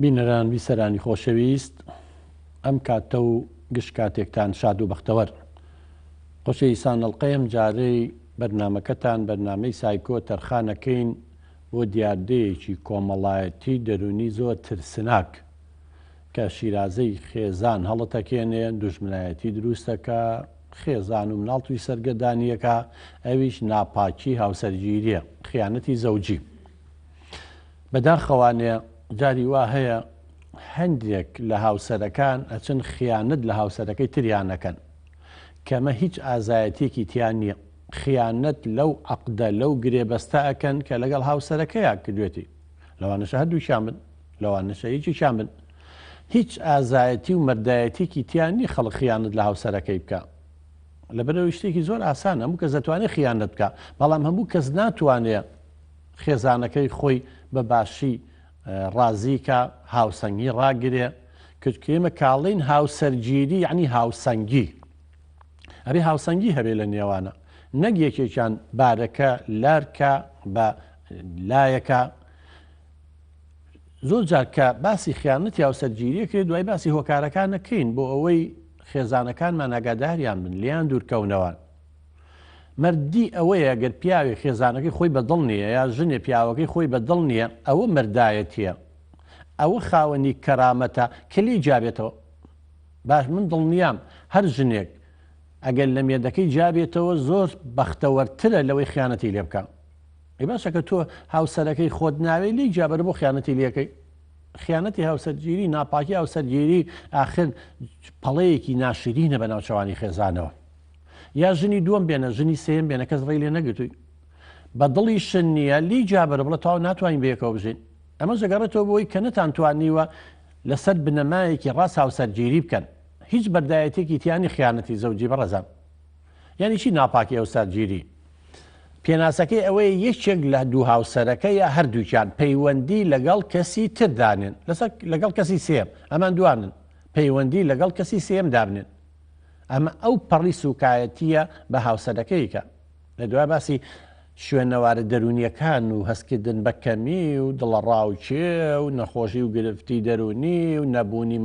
بینەران بیسەرانی خۆشەویست، ئەم کاتە و گشت کاتێکتان شاد و بەختەوەر. خۆشەویستان، ئەڵقەیەم جارەی بەرنامەکەتان بەرنامەی سایکۆ تەرخانەکەین بۆ دیاردەیەکی کۆمەڵایەتی دەرونی زۆر ترسناک کە شیرازەی خێزان هەڵەتەکێنێ، دوژمنایەتی دروستەکە، خێزان و مناڵتوی سەرگەردانیەکە، ئەویش ناپاکی هاوسەرگیریە، خیانەتی زەوجی. بەداخەوانێ جاری وا هەیە هەندێک لە هاوسەرەکان ئەچن خیانەت لە هاوسەرەکەی تریانەکەن کەمە هیچ ئازایەتێکی تیان نییە. خیانەت لەو عەقدە لەو گرێبەستە ئەکەن کە لەگەڵ هاوسەرەکەیە کردوێتی، لەوانەشە هەردووشیان بن، لەوانەشە هیچیشیان بن. هیچ ئازایەتی و مەردایەتێکی تیان نی خەڵک خیانەت لە هاوسەرەکەی بکە. لەبەرەوەی شتێکی زۆر ئاسانە، هەموو کەس دەتوانێت خیانەت بکە، بەڵام هەموو کەس ناتوانێت خێزانەکەی خۆی بە باشی ڕازیکە، هاوسەنگی ڕاگرێ. کچکێمە کاڵین هاوسەرگیری یعنی هاوسەنگی، ئەبێ هاوسەنگی هەبێ لە نێوانە، نەک یەکێکیان بارەکە لارکە بە لایەکە. زۆر جار کە باسی خیانەتی هاوسەرگیریە کرێ، دوای باسی هۆکارەکان نەکەین بۆ ئەوەی خێزانەکانمان ئاگاداریان بن، لیان دوورکەونەوە. مردی ئەوەیە گەر پیاوی خێزانەکەی خۆی بەدڵ نییە یا ژنێ پیاوەکەی خۆی بەدڵ نییە، ئەوە مردایەتیە، ئەوە خاوەنی کەرامەتە کە لێی جابێتەوە. باش من دڵنیام هەر ژنێک ئەگەر لە مێردەکەی جابێتەوە زۆر بەختەوەرترە لەوەی خیانەتی لێ بکە. باشە کە تۆ هاوسەرەکەی خۆت ناوێ لی جابەر بۆ خیانەتی لێەکەی. خیانەتی هاوسەرگیری، ناپاکی هاوسەرگیری ئاخر پەڵەیەکی ناشرینە بە ناوچەوانی خێزانەوە. یا ژنی دووەم بێنە، ژنی سێم بێنە، کەس ڕێی لێ نەگرتووی، بە دڵی شن نییە، لی جابەر بڵە تاو ناتوانین بەیەکەوە بژین. ئەمە جەگەڕێتەوە بۆی کە نەتانتوانیوە لەسەر بنەمایەکی ڕاست هاوسەرگیری بکەن. هیچ بەردایەتێکی تیانی خیانەتی زەوجی بەڕێزان. یعنی چی ناپاکی هاوسەرگیری؟ پێناسەکەی ئەوەیە یەکێک لە دوو هاوسەرەکە یا هەردووکیان پەیوەندی لەگەڵ کەسی تر دانێن، لەگەڵ کەسی سێم، ئەمان دوانن پەیوەندی لەگەڵ کەسی سێم دابنێن. ئەمە ئەو پەڕی سوکایەتیە بە هاوسەرەکەیکە. لە دوای باسی شوێنەوارە دەرونیەکان و هەستکردن بە کەمی و دڵەڕاوچێ و نەخۆشی و گرفتی دەرونی و نەبوونی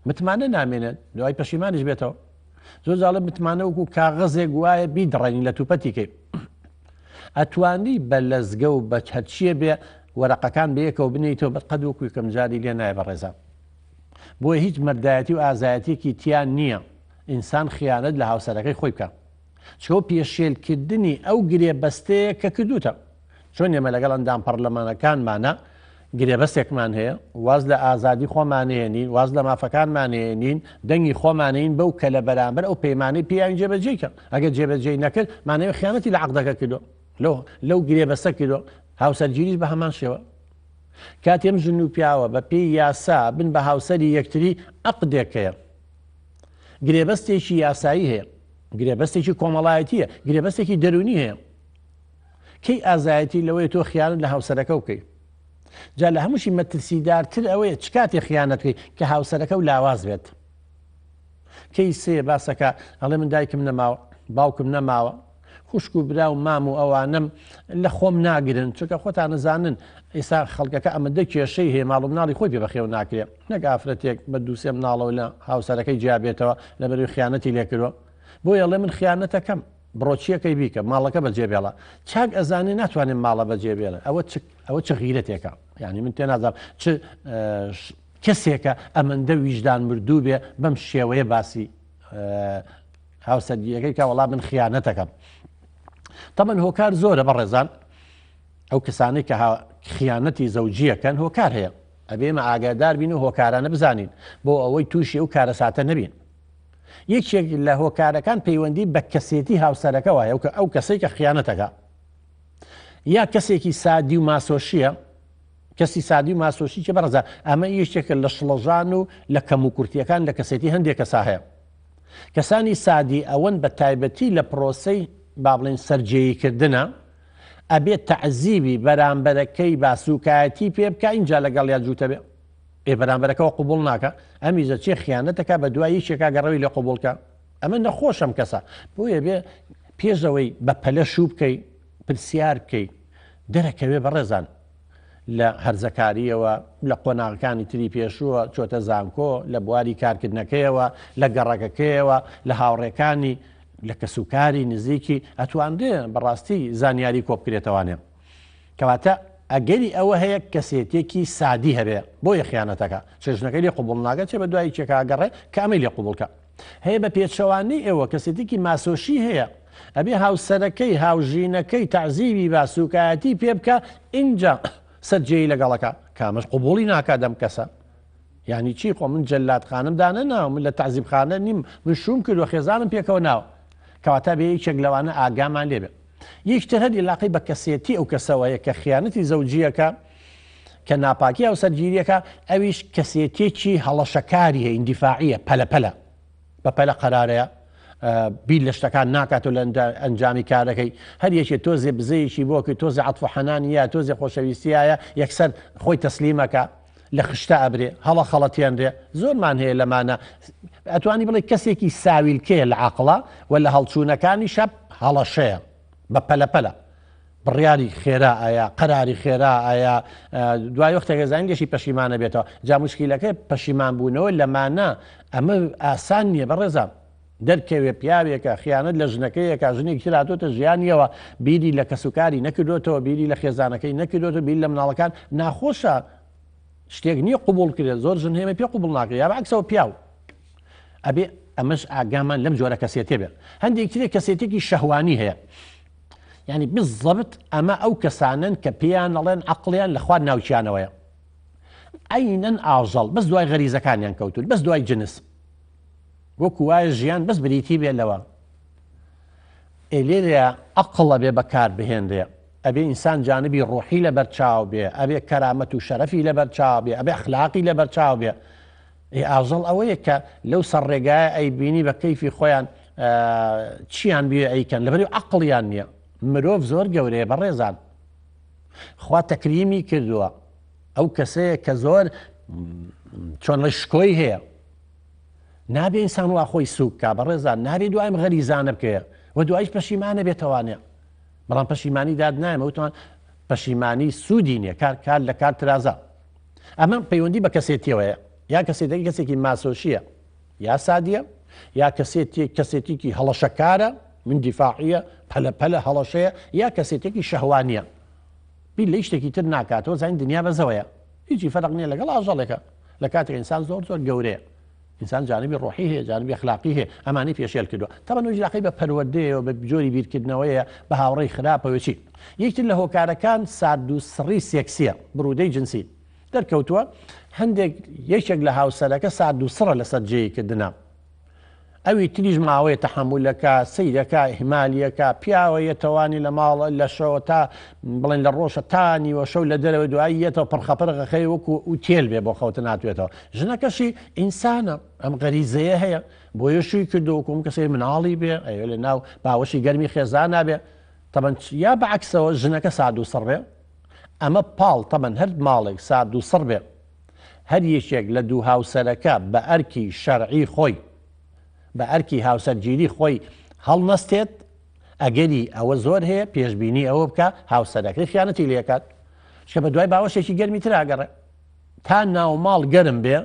متمانە نامێنێت، دوای پەشیمانیش بێتەوە. زۆر جاڵە متمانە وەکو کاغەزێک وایە بیدڕێنی لە توپەتیکەی. ئەتوانی بە لەزگە و بە هەرچیە بێ وەرەقەکان بەیەکەوە بنیتەوە، بە قەد وەکو یەکەم جاری لێ نایە بەڕێزان. بۆیە هیچ مەردایەتی و ئازایەتێکی تیان نییە ئینسان خیانەت لە هاوسەرەکەی خۆی بکە، چۆ پێشێلکردنی ئەو گرێبەستەیە کە کردوتە. چۆن ئێمە لەگەڵ ئەندام پەرلەمانەکانمانە گرێبەستێکمان هەیە، واز لە ئازادی خۆمانێنین، واز لە مافەکانمانێنین، دەنگی خۆمانین بەو کە لە بەرامبەر ئەو پەیمانەی پێیان جێبەجێکە. ئەگەر جێبەجێ نەکرد مانەوە خیانەتی لە عەقدەکە کردو، لەو گرێبەستە کردو. هاوسەرگیریش بە هەمان شێوە. کاتێم ژن و پیاوە بە پێی یاسا بن بە هاوسەری یەکتری عەقدێک هەیە، گرێبەستێکی یاسایی هەیە، گرێبەستێکی کۆمەڵایەتیە، گرێبەستێکی دەرونی هەیە. کەی ئازایەتی لەوەی تۆ خیانەت لە هاوسەرەکە بکەی؟ جا لە هەمووشی مەترسیدارتر ئەوەیە چ کاتێ خیانەت بکەی کە هاوسەرەکە و لاواز بێت. کەی سێ باسەکە ئەڵێ من دایکم نەماوە، باوکم نەماوە، خوشک و برا و مام و ئەوانم لە خۆم ناگرن، چونکە خۆتان نەزانن ئێستا خەڵکەکە ئەمەدە کێشەی هەیە، ماڵ و مناڵی خۆی پێ بەخێو ناکرێت، نەک ئافرەتێک بە دووسێ مناڵەوە لە هاوسەرەکەی جیابێتەوە لەبەروی خیانەتی لێکردووە. بۆیە ئەڵێ من خیانەتەکەم، بڕۆچیەکەی بیکە، ماڵەکە بەجێبێڵە. چاک ئەزانێ ناتوانێت ماڵە بەجێبێڵە. ئەوە چ غیرەتێکە، یعنی من تێنازانم چ کەسێکە ئەمەندە ویژدان مردوو بێ بەم شێوەیە باسی هاوسەرگیریەکەی کە وەڵام من خیانەتەکەم. تەمەن هۆکار زۆرە بەڕێزان، ئەو کەسانەی کە خیانەتی زەوجیەکەن هۆکار هەیە، ئەبێ ئێمە ئاگادار بین و هۆکارانە بزانین بۆ ئەوەی تووشی ئەو کارەساتە نەبین. یەکێک لە هۆکارەکان پەیوەندی بە کەسێتی هاوسەرەکە وایە، ئەو کەسێک کە خیانەتەکە، یا کەسێکی سادی و ماسۆشیە. کەسی سادی و ماسۆشی چێ بەڕێزان، ئەمە یەکێکە لە شڵەژان و لە کەم و کورتیەکان لە کەسێتی هەندێک کەسا هەیە. کەسانی سادی ئەوەن بە تایبەتی لە پرۆسەی با بڵێن سەرجێییکردنە، ئەبێت تەعزیبی بەرامبەرەکەی باسوکایەتی پێ بکە، اینجا لەگەڵ یا جووتە بێ، بەرامبەرەکەەوە قوبوڵ ناکە، ئەمیزە چێ خیانەتەکە بە دوای یەکێکا گەڕەوی لێ قوبوڵکە. ئەمە نەخۆشەم کەسە، بۆیە بێ پێشەوەی بە پەلە شوو بکەی، پرسیار بکەی، دەرەکەوێ بەڕێزان لە هەرزەکاریەوە لە قۆناغەکانی تری پێشووە چۆتە زانکۆ لە بواری کارکردنەکەیەوە لە گەڕەکەکەیەوە لە هاوڕێکانی لە کەسوکاری نزیکی ئەتواندێ بەڕاستی زانیاری کۆبکرێتەوانێ کەواتە ئەگەری ئەوە هەیە کەسێتێکی سادی هەبێ بۆیە خیانەتەکە چێژنەکەی لێ قوبوڵ ناگەت چێ بە دوای چێکاگەڕێ کامی لێ قوبڵکە هەیە بە پێچەوانەی ئێوە کەسێتێکی ماسۆشی هەیە ئەبێ هاوسەرەکەی هاوژینەکەی تعزیبی با سوکایەتی پێ بکە اینجا سەررجەی لەگەڵەکە کامەش قوبوڵی ناکات دەم کەسە یعنی چی خۆ من جەلاتخانم دانە ناو من لە تعزیبخانە نیم من شوم کردو خێزانم پێکەوە ناوە کەواتە بێ یەکێک لەوانە ئاگامان لێبێ یەکتر هەر علاقەی بە کەسێتی ئەو کەسەوەیە کە خیانەتی زەوجیەکە کە ناپاکی ئەو سەرگیریەکە ئەویش کەسێتێکی هەڵەشەکاری هەیە ئیندیفاعیە پەلەپەلە بە پەلە قەرارەیە بیر لە شتەکان ناکاتەوە لە ئەنجامی کارەکەی هەر یەکێ تۆزێ بزەیەکی بۆکە تۆزی عەتف و حەنانیە تۆزێ خۆشەویستیایە یەکسەر خۆی تەسلیمەکە لە خشتە ئەبرێ هەڵە خەڵەتێنرێ زۆرمان هەیە لەمانە ئەتوانی بڵێ کەسێکی ساویلکەیە لە عەقڵە و لە هەڵچوونەکانی شەب هەڵەشەیە بە پەلەپەلە بڕیاری خێرا ئایا قەراری خێرا ئایا دوای وەختێک زانگەشی پەشیمانە بێتەوە جا موشکیلەکەی پەشیمان بوونەوە لەمانە ئەمە ئاسان نییە بەڕێزە دەرکەوێ پیاوێکە خیانەت لە ژنەکەیەکە ژنێکی تراتۆتە ژیانیەوە بیری لە کەسوکاری نەکردوێتەوە بیری لە خێزانەکەی نەکردوێتە بیر لە مناڵەکان ناخۆشە شتێک نییە قوبوڵ کرێت زۆر ژن هێمە پێ قوبوڵ ناکرێت یا بەعکسەوە پیاو ئەبێ ئەمەش ئاگامان لەم جۆرە کەسێتێ بێت هەندێک ترێک کەسێتێکی شەهوانی هەیە یعنی بالضبط ئەمە ئەو کەسانن کە پێیان ئەڵێن عەقڵیان لە خوار ناوچیانەوەیە ئەینەن ئاژەڵ بەس دوای غەریزەکانیان کەوتون بەس دوای جنس وەکو وایە ژیان بەس بریتی بێت لەوە ئێلێرە ئەقڵە بێ بەکار بهێنرێ ئەبێ ئینسان جانبی ڕوحی لە بەرچاو بێ ئەبێ کەرامەت و شەرەفی لە بەرچاو بێ ئەبێ ئەخلاقی لە بەرچاو بێ ئاژەڵ ئەوەیە کە لەو سەرڕێگایە ئەیبینی بە کەیفی خۆیان چیان بێ ئەیکەن لەبەری عەقڵیان نییە مرۆڤ زۆر گەورەیە بەڕێزان خوا تەکریمی کردووە ئەو کەسەیە کە زۆر چۆن ڕشکۆی هەیە نابێ ئینسان وا خۆی سووککە بەڕێزان نابێ دوایم غەریزانە بکەیە و دوایش پەشیمانە بێتەوانێ بەڵام پەشیمانی داد نایمە وتوان پەشیمانی سوودی نییە کار لە کار ترازە ئەمە پەیوەندی بە کەسێتیەوەیە یا کەسێتێکی کەسێکی ماسۆشیە یا سادیە یا کەسێتێکی هەڵەشەکارە من دیفاعیە پەلەپەلە هەڵەشەیە یا کەسێتێکی شەهوانیە بیر لە شتێکی تر ناکاتەوە زانین دنیا بەزەوەیە هیچی فەرق نییە لەگەڵ ئاژەڵێکە لە کاتێک ئینسان زۆر گەورەیە ئینسان جانبی ڕۆحی هەیە جانبی ئەخلاقی هەیە ئەمانەی پێشێل کردووە تەمەن علاقەی بە پەروەردەیەوە بە جۆری بیرکردنەوەیە بە هاوڕێی خراپەوە چی یەکتر لە هۆکارەکان سارد و سڕی سێکسیە بڕودەی جنسی دەرکەوتووە هەندێک یەکێک لە هاوسەرەکە سارد و سڕە لەسەر جێیکردنە ئەوی تریژ ماوەیە تەحمولەکە سەیرەکە ئیهمالیەکە پیاوەیە تەوانی لە ماڵ لە شەوە تا بڵێن لە ڕۆژە تانیوە شەو لە دەرەوە دواییەتەوە پڕخەپڕغەخەی وەکو و تێل بێ بۆ خەوتە ناتوێتەوە ژنەکەشی ئینسانە ئەم غەریزەیە هەیە بۆ یەشوی کردووەکوم کەسێ مناڵی بێ ئەوێ لە ناو باوەشی گەرمی خێزان نابێ تەبەن یا بەعکسەوە ژنەکە سارد و سڕ بێ ئەمە پاڵ تەبەن هەر ماڵێک سارد و سڕ بێ هەر یەکێک لە دوو هاوسەرەکە بە ئەرکی شەرعی خۆی بە ئەرکی هاوسەرگیری خۆی هەڵنەستێت ئەگەری ئەوە زۆر هەیە پێشببینی ئەوە بکە هاوسەرەکەی خیانەتی لێکات چکە بە دوای باوەشێکی گەرمی تراگەڕێ تا ناوماڵ گەرم بێ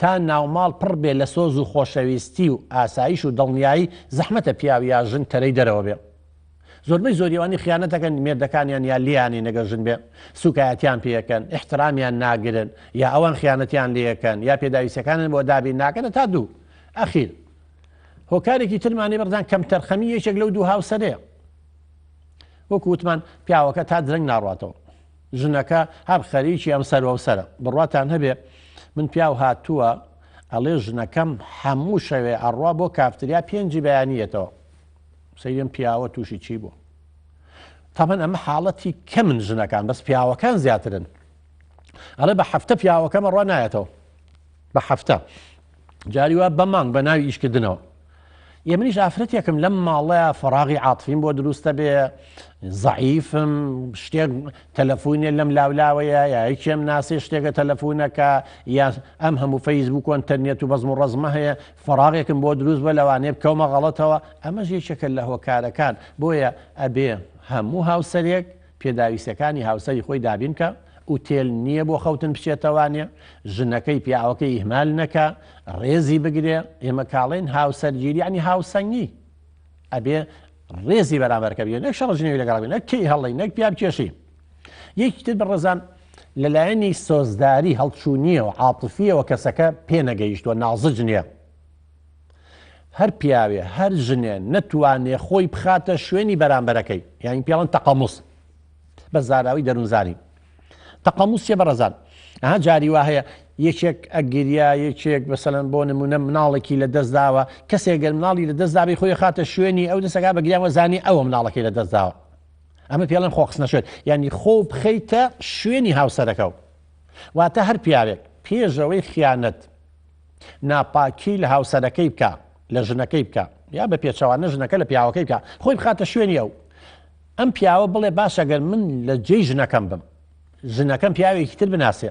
تا ناوماڵ پڕ بێ لە سۆز و خۆشەویستی و ئاسایش و دڵنیایی زەحمەتە پیاوی یا ژن تەرەی دەرەوە بێ زۆربەی زۆریوانی خیانەتەکەن مێردەکانیان یا لیانی نەگەژن بێ سوکایەتیان پێەکەن احترامیان ناگرن یا ئەوان خیانەتیان لێەکەن یا پێداویستەکانن بۆ دابین ناکەنە تا دوو ئەخیر هۆکارێکی ترمانی بەردان کەم تەرخەمی یەکێک لەو دوو هاوسەرەیە وەکو وتمان پیاوەکە تا درەنگ ناڕاتەوە ژنەکە هەر خەریکی ئەم سەرەوە سەرە بڕاتان هەبێ من پیاو هاتووە ئەڵێ ژنەکەم هەموو شەوێ ئەڕوا بۆ کافتریا پێنجی بەیانیەتەوە سەیرم پیاوە تووشی چی بوو تەمەن ئەمە حاڵەتی کە من ژنەکان بەس پیاوەکان زیاترن ئەڵێ بە هەفتە پیاوەکەمە ڕوا نایەتەوە بە هەفتە جاری وە بە مانگ بە ناوی ئیشکردنەوە ئێمەنیش ئافرەتێکم لەم ماڵەیە فەراغی عاتفیم بۆ دروستە بێ زەعیفم شتێک تەلەفۆنێ لەم لاولاوەیە یا هیچێم ناسی شتێکە تەلەفۆنەکە یا ئەم هەموو فەیسبوک و ئینتەرنێت و بەزم و ڕەزمە هەیە فەراغێکم بۆ دروست بە لەوانێ بکەومە غەڵەتەوە ئەمەش یەکێکە لە هۆکارەکان بۆیە ئەبێ هەموو هاوسەرێک پێداویستەکانی هاوسەری خۆی دابین کە ئوتێل نییە بۆ خەوتن بچێتەوانێ ژنەکەی پیاوەکەی ئیهمال نەکە ڕێزی بگرێ ئێمە کاڵێن هاوسەرگیری ینی هاوسەنگی ئەبێ ڕێزی بەرامبەرکە بێت نەک شەڕ ژنێوی لەگەڵ بێت نەک کەی هەڵی نەک پیا بکێشی یەکتر بەڕێزان لەلایەنی سۆزداری هەڵچوونیە و عاتفیەوە کەسەکە پێ نەگەیشتووە نازج نییە هەر پیاوێ هەر ژنێ نەتوانێ خۆی بخاتە شوێنی بەرامبەرەکەی یانی پێڵەن تەقەموس بە زاراوی دەروونزانی تەقەموس چێ بەڕێزان ئەها جاری وا هەیە یەکێک ئەگریا یەکێک بەسەلەن بۆ نمونە مناڵێکی لە دەستداوە کەسێک گەر مناڵی لە دەستدابی خۆی خاتە شوێنی ئەو دەسەکە بەگریانوە زانی ئەوە مناڵەکەی لە دەستداوە ئەمە پێڵەن خۆخستنە شوێت ینی خۆ بخەیتە شوێنی هاوسەرەکە واتە هەر پیاوێک پێشەوەی خیانەت ناپاکی لە هاوسەرەکەی بکە لە ژنەکەی بکە یا بە پێچەوانە ژنەکە لە پیاوەکەی بکە خۆی بخاتە شوێنی ئەو ئەم پیاوە بڵێ باشەگەر من لە جێی ژنەکەم بم ژنەکەم پیاوێکی تر بناسێ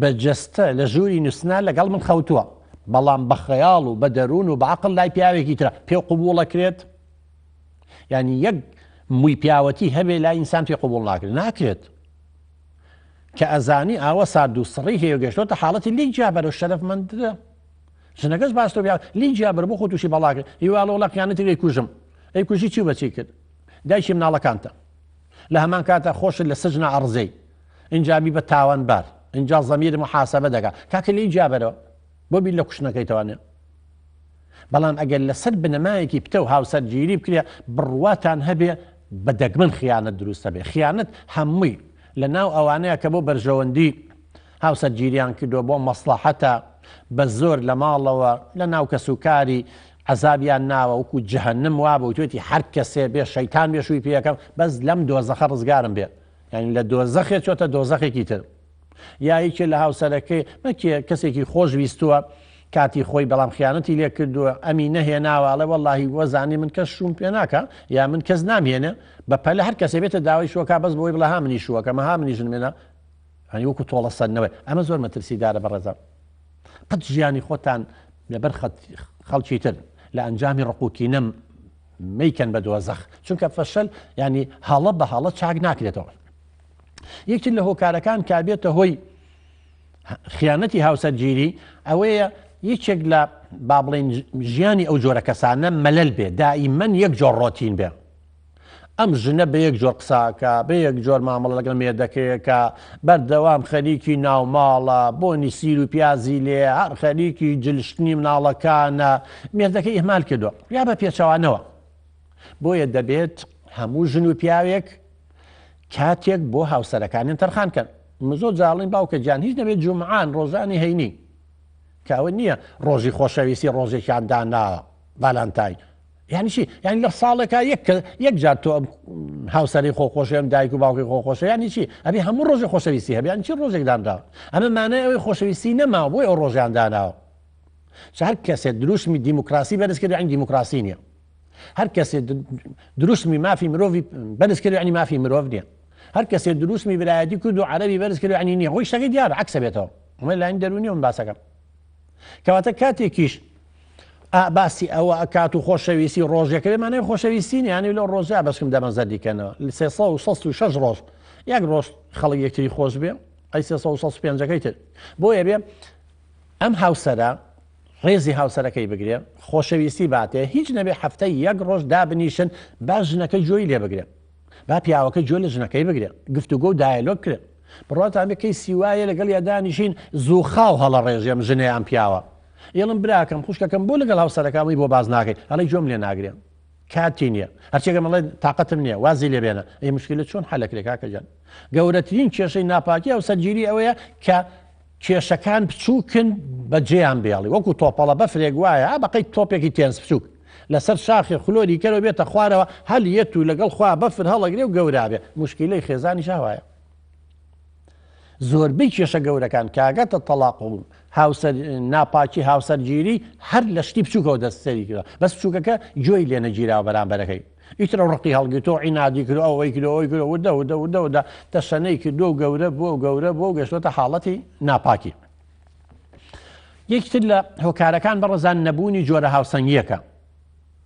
بەجەستە لە ژووری نووسنا لەگەڵ من خەوتووە بەڵام بە خەیاڵ و بە دەروون و بەعقل لای پیاوێکی ترە پێ قبوڵەکرێت ینی یەک مووی پیاوەتی هەبێ لای ئینسان پێ قبوڵ ناکرێت کە ئەزانی ئاوە سارد و سڕی هەیە گەشتۆتە حاڵەتی لی جابەرە و شەرەفمەندە ژنەکەس باشتۆ لی جابەر بۆ خۆ تووشی بەڵاکرد هیواڵە وڵە قیانەتی لێ کوژم ئەی کوژی چی بەچی کرد دایکی مناڵەکانتە لە هەمان کاتە خۆشت لە سجنە عەرزەی ئینجابی بە تاوانبار اینجا زەمیر محاسبە دەکات کاکە لی جابەرەوە بۆ بیر لە کوشتنەکەیتوانێ بەڵام ئەگەر لەسەر بنەمایەکی پتە و هاوسەرگیری بکرێ بڕواتان هەبێ بە دەگمن خیانەت دروستە بێ خیانەت هەمووی لە ناو ئەوانەیە کە بۆ بەرژەوەندی هاوسەرگیریان کردووە بۆ مەسلحەتە بە زۆر لە ماڵەوە لە ناو کەسوکاری عەزابیان ناوە وەکو جەهەنم وابە و توێتی هەر کەسێ بێ شەیتان بێ شووی پێەکەم بەس لەم دۆزەخە ڕزگارم بێ یعنی لە دۆزەخێ چۆتە دۆزەخێکی تر یا یەکێ لە هاوسەرەکەی مەکێ کەسێکی خۆش ویستووە کاتی خۆی بەڵام خیانەتی لێ کردووە ئەمی نەهێناوەڵێ وەڵڵاهی وەزانی من کەس شوم پێ ناکە یا من کەس نامێنێ بە پەلە هەر کەسێ بێتە داوای شوکا بەس بۆی بڵە ها منی شووەکە مەها منی ژنمێنە هەنی وەکو تۆڵە سەرنەوەی ئەمە زۆر مەترسیدارە بەڕێزە قەت ژیانی خۆتان لەبەر خەڵکی تر لە ئەنجامی ڕقوکی نەم مەیکەن بە دۆزەخ چونکە فەشەل ینی هەڵە بە هەڵە چاک ناکرێتەوە یەکتر لە هۆکارەکان کابێتە هۆی خیانەتی هاوسەرگیری ئەوەیە یەکێک لە با بڵێن ژیانی ئەو جۆرە کەسانە مەلەل بێ دائیمەن یەک جۆر ڕۆتین بێ ئەم ژنە بە یەک جۆر قساکە بە یەک جۆر مامەڵە لەگەڵ مێردەکەیەکە بەردەوام خەریکی ناوماڵە بۆنی سیر و پیازی لێ هەر خەریکی جلشتنی مناڵەکانە مێردەکەی ئیهمال کردووە یا بە پێچەوانەوە بۆیە دەبێت هەموو ژن و پیاوێک کاتێک بۆ هاوسەرەکانیان تەرخان کەن زۆر جاڵین باوکە گیان هیچ نەبێت جومعان ڕۆژانی هەینی کاوە نییە ڕۆژی خۆشەویستی ڕۆژێکیان داناوە ڤالانتاین یعنی چی یعنی لە ساڵێکا یەک جار تۆ هاوسەری خۆخۆشی ئەم دایک و باوکی خۆخۆشە یعنی چی ئەبێ هەموو ڕۆژی خۆشەویستی هەبێ یعنی چی ڕۆژێک دانراوە ئەمە مانای ئەوەی خۆشەویستی نەماوە بۆی ئەو ڕۆژیان داناوە هەر کەسێک دروستمی دیموکراسی بەرز کرد یعنی دیموکراسی نییە هەر کەسێک دروستمی مافی مرۆڤی بەرز کرد یعنی مافی مرۆڤ نییە هەر کەسێک دروستمی برایەتی کورد و عەرەبی بەرز کرد یعنی نییە خۆی شتەکەی دیارە عەکسە بێتەوە ئەمە لاین دەرونیە من باسەکەم کەواتە کاتێکیش باسی ئەوە ئەکات و خۆشەویستی ڕۆژێکەکە مانای خۆشەویستی یانی لەو ڕۆژە بەسکم دەمەزە دیکەنەوە 366 ڕۆژ یەک ڕۆژ خەڵک یەکتری خۆش بێ ئەی 365ەکەی تر بۆیە بێ ئەم هاوسەرە ڕێزی هاوسەرەکەی بگرێ خۆشەویستی باتێ هیچ نەبێ هەفتەی یەک ڕۆژ دابنیشن با ژنەکەی جۆی لێ بگرێ با پیاوەکە جۆ لە ژنەکەی بگرێ گفتوگۆ و دایلۆگ کرێ بڕاتان بکەی سیوایە لەگەڵ یادانیشین زوو خاو هەڵە ڕێژێم ژنەیان پیاوە یڵم براکەم خوشکەکەم بۆ لەگەڵ هاوسەرەکەمی بۆ باز ناکەی هەڵی جۆم لێ ناگرێن کاتی نییە هەرچێکە مەڵێ تااقەتم نییە وازی لێ بێنە ئەی مشکلە چۆن حەلەکرێ کاکەجان گەورەترین کێشەی ناپاکی هاوسەرگیری ئەوەیە کە کێشەکان بچووکن بەجێیان بێڵی وەکو تۆپەڵە بەفرێک وایە بەقەی تۆپێکی تێنس بچووک لەسەر شاخی خلۆری کەرەوە بێتە خوارەوە هەلیەت و لەگەڵ خوا بەفر هەڵەگرێ و گەورابێ مشکلەی خێزانی شاوایە زۆربەی کێشە گەورەکان کاگەتە تەلاق و ناپاکی هاوسەرگیری هەر لە شتی بچووکەوە دەستسەری کردە بەس بچووکەکە جۆی لێ نەگیراوە بەرامبەرەکەی ئیترە ڕقی هەڵگرتۆ عینادی کرد ئەوەی کرد ئەوەی کرد ودا دەشەنەی کردو و گەورە بۆ گەشتۆتە حاڵەتی ناپاکی یەکتر لە هۆکارەکان بەڕێزان نەبوونی جۆرە هاوسەنگیەکە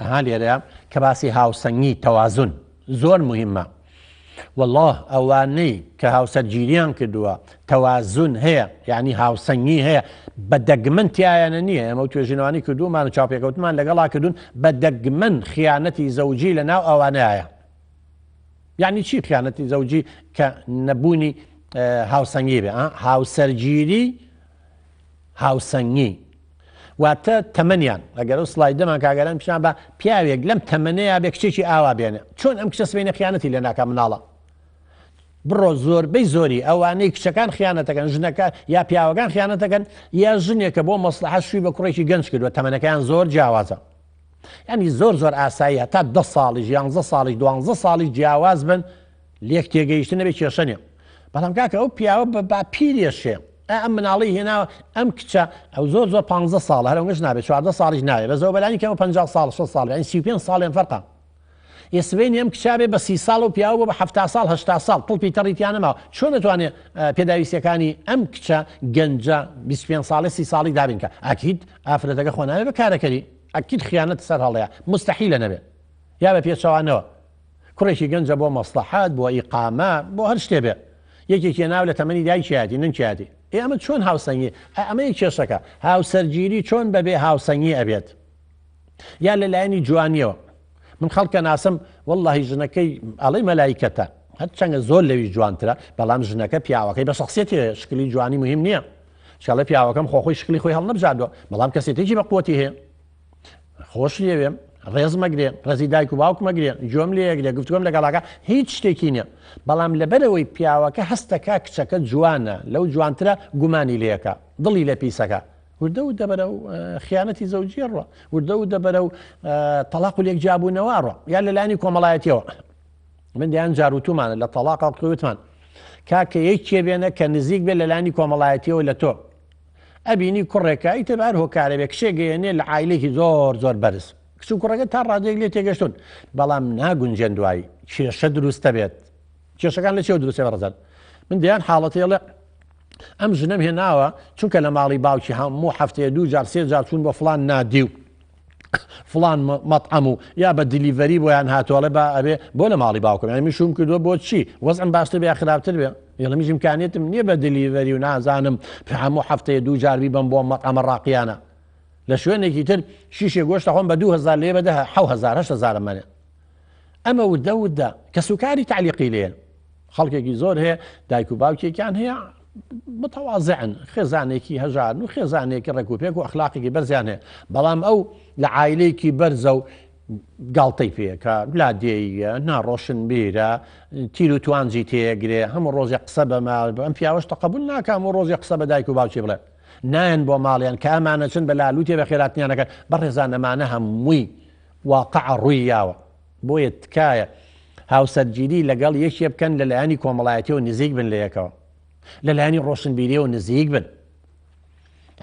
ئەها لێرەیە کە باسی هاوسەنگی تەوازن زۆر موهیمە والله ئەوانەی کە هاوسەرگیریان کردووە تەوازون هەیە یعنی هاوسەنگی هەیە بە دەگمەن تایانە نییە ئەمە توێژینەوانی کردومان و چاپێکەوتمان لەگەڵا کردوون بە دەگمەن خیانەتی زەوجی لە ناو ئەوانەیە. یعنی چی خیانەتی زەوجی کە نەبوونی هاوسەنگی بێ هاوسەرگیری هاوسەنگی واتە تەمەنیان ئەگەر ئەو سلایدەمان کاگەران پیشان بە پیاوێک لەم تەمەنەیە بێ کچێکی ئاوا بێنێ چۆن ئەم کچە سبەینە خیانەتی لە ناکە مناڵە بڕۆ زۆربەی زۆری ئەوانەی کچەکان خیانەتەکەن ژنەکە یا پیاوەکان خیانەتەکەن یا ژنێکە بۆ مەسلحە شووی بە کوڕێکی گەنج کردووە تەمەنەکەیان زۆر جیاوازە ینی زۆر ئاساییە تا 10 ساڵیش 11 ساڵیش 12 ساڵی جیاواز بن لێک تێگەیشتن نەبێت کێشە نیە بەڵام کاکە ئەو پیاوە بە پیرێشێ ئەم مناڵی هێناوە ئەم کچە ئەو زۆر 15 ساڵ هەرەوەش نابێت 14 ساڵیش ناوێت بە زەوە بەلانی کەمە 50 ساڵ 6 ساڵ ینی 35 ساڵیان فەرقە ئێسبەی ئەم کچابێ بە 30 ساڵ و پیاوە بە 70 ساڵ 80 ساڵ پڵپی تەڕیتیان نەماوە چۆن دەتوانێت پێداویستەکانی ئەم کچە گەنجە 25 ساڵی 30 ساڵی دابینکە ئاکید ئافرەتەکە خۆ ناوێت بە کارەکەری ئەکید خیانەت سەر هەڵەیە مستەحیلە نەبێت یا بە پێچەوانەوە کوڕێکی گەنجە بۆ مەسلحات بۆ ئیقامە بۆ هەر شتێ بێ یەکێکی ناو لە تەمەنی دایکیاتی ننکیاتی ئەمە چۆن هاوسەنگی ئەمە یەک کێشەکە هاوسەرگیری چۆن بەبێ هاوسەنگی ئەبێت یا لەلایەنی جوانیەوە من خەڵکە ناسم واللهی ژنەکەی ئەڵەی مەلایکەتە هەر چەندە زۆر لەوی جوانترە بەڵام ژنەکە پیاوەکەی بە شخصیەتی شکلی جوانی مهم نییە شڵە پیاوەکەم خۆخۆی شکلی خۆی هەڵ نەبژاردووە بەڵام کەسێتێکی بە قوتی هەیە خۆش لێوێم ڕێز مەگرێ ڕێزی دایک و باوک مەگرێ جۆم لێگرێ گفتگۆم لەگەڵاکە هیچ شتێکی نییە بەڵام لەبەرەوەی پیاوەکە هەستەکە کچەکە جوانە لەو جوانترە گومانی لێەکە دڵی لە پیسەکە وردە و دەبەرە و خیانەتی زەوجی ڕوە وردە و دەبەرە و تەلاق و لێک جابوونەوە ڕوە یا لەلایەنی کۆمەڵایەتیەوە من دیان جاروتومانە لە تەلاق قوتمان کاکە یەکێ بێنە کە نزیک بێ لەلایەنی کۆمەڵایەتیەوە لە تۆ ئەبینی کوڕێکە ئیتر هۆکارە بێ کشێگەیەنێ لە عایلێکی زۆر بەرز کچ و کوڕەکە تا ڕادێک لێ تێگەشتون بەڵام ناگونجێن دوایی کێشە دروستە بێت کێشەکان لە چێوە دروستێ بەڕزان من دیان حاڵەتێڵێ ئەم ژنەم هێناوە چونکە لە ماڵی باوکی هەموو هەفتەیە 2 جار 3 جار چوون بۆ فڵان نادی و فڵان مەطعەم و یا بە دیلیڤەری بۆیان هاتووەڵێ بە ئەبێ بۆ لە ماڵی باوکم یعنی میشوم کردووە بۆ چی وەزعم باشتر بێ خراپتر بێ یڵە میش ئیمکانیەتم نییە بە دیلیڤەری و نازانم هەموو هەفتەیە 2 جار بیبم بۆ مەطعەمە ڕاقییانە لە شوێنێکی تر شیشێ گۆشتە خۆم بە 2000 لێ بەدە 7000 منێ ئەمە وردە کە سوکاری تعلیقی لێن خەڵکێکی زۆر هەیە دایک و باوکێکیان هەیە متەواضعن خێزانێکی هەژار و خێزانێکی ڕێکوپێک و ئەخلاقێکی بەرزیان هەیە بەڵام ئەو لە عایلەیەکی بەرزە و گاڵتەی پێکە لادێیە ناڕۆشن بیرە تیر و توانجی تێگرێ هەموو ڕۆژی قسە بە ماڵ ئەم پیاوەش تەقبول ناکەم و ڕۆژی قسە بە دایک و باوکی بڵێ نایەن بۆ ماڵیان کە ئەمانە چن بە لالوتێ بە خێراتنیانەکەن بەڕێزان ئەمانە هەمووی واقع ڕووی یاوە بۆیە تکایە هاوسەرگیری لەگەڵ یەکێ بکەن لەلایەنی کۆمەڵایەتیەوە نزیک بن لە یەکەوە لەلایەنی ڕۆشنبیریەوە نزیک بن